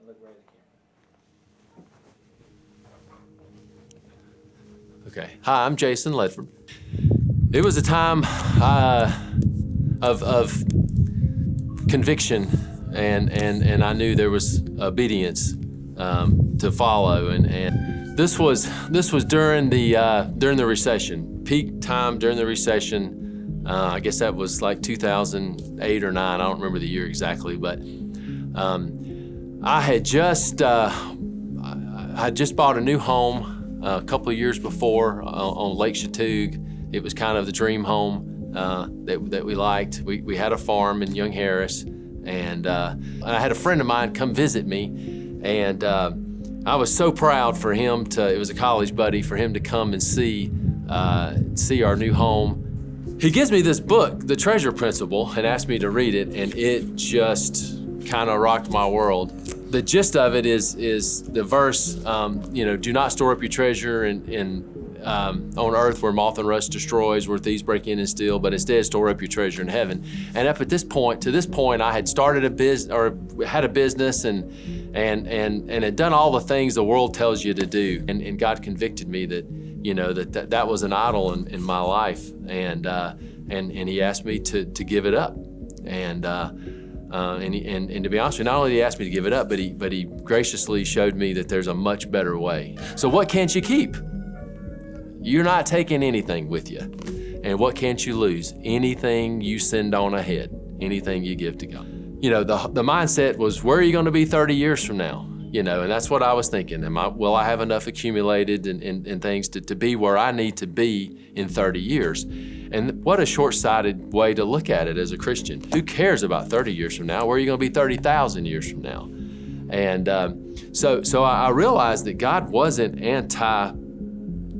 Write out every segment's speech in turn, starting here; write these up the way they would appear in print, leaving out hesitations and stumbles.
Look right at the camera. Okay. Hi, I'm Jason Ledford. It was a time of conviction, and I knew there was obedience to follow, and this was during the recession, peak time during the recession. I guess that was like 2008 or 9. I don't remember the year exactly, but I had just bought a new home a couple of years before on Lake Chatuge. It was kind of the dream home that we liked. We had a farm in Young Harris, and I had a friend of mine come visit me, and I was so proud for him it was a college buddy, for him to come and see our new home. He gives me this book, The Treasure Principle, and asked me to read it, and it just kind of rocked my world. The gist of it is the verse, do not store up your treasure on earth where moth and rust destroys, where thieves break in and steal, but instead store up your treasure in heaven. And to this point, I had started a business, or had a business, and had done all the things the world tells you to do. And God convicted me that that was an idol in my life, and He asked me to give it up. And to be honest with you, not only did He ask me to give it up, but he graciously showed me that there's a much better way. So what can't you keep? You're not taking anything with you. And what can't you lose? Anything you send on ahead, anything you give to God. The mindset was, where are you going to be 30 years from now? And that's what I was thinking. Will I have enough accumulated and things to be where I need to be in 30 years? And what a short-sighted way to look at it as a Christian. Who cares about 30 years from now? Where are you going to be 30,000 years from now? And so I realized that God wasn't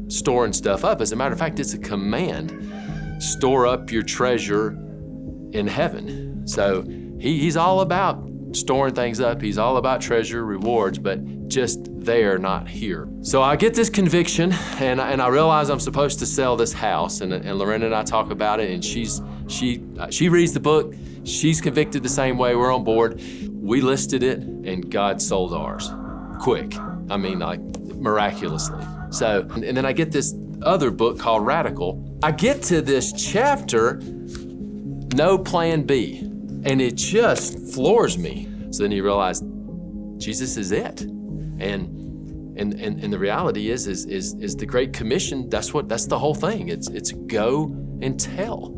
storing stuff up. As a matter of fact, it's a command. Store up your treasure in heaven. So he's all about storing things up. He's all about treasure, rewards, but just there, not here. So I get this conviction, and I realize I'm supposed to sell this house, and Lorena and I talk about it, and she reads the book. She's convicted the same way. We're on board. We listed it, and God sold ours. Quick. I mean, like, miraculously. So, and then I get this other book called Radical. I get to this chapter, no plan B, and it just floors me. So then you realize Jesus is it. And the reality is the Great Commission, that's the whole thing. It's go and tell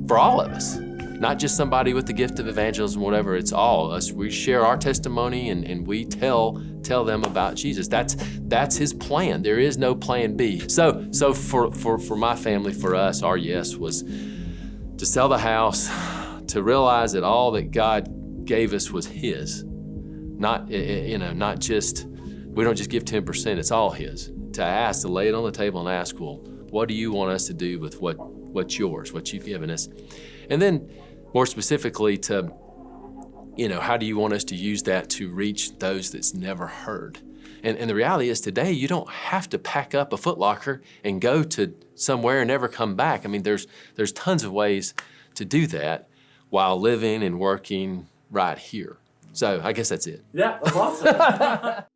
for all of us. Not just somebody with the gift of evangelism, whatever, it's all us. We share our testimony and we tell them about Jesus. That's His plan. There is no plan B. So for my family, for us, our yes was to sell the house, to realize that all that God gave us was His. Not just, we don't just give 10%, it's all His. To lay it on the table and ask, well, what do you want us to do with what's yours, what you've given us? And then more specifically to, how do you want us to use that to reach those that's never heard? And the reality is today, you don't have to pack up a Foot Locker and go to somewhere and never come back. I mean, there's tons of ways to do that while living and working right here. So I guess that's it. Yeah, that's awesome.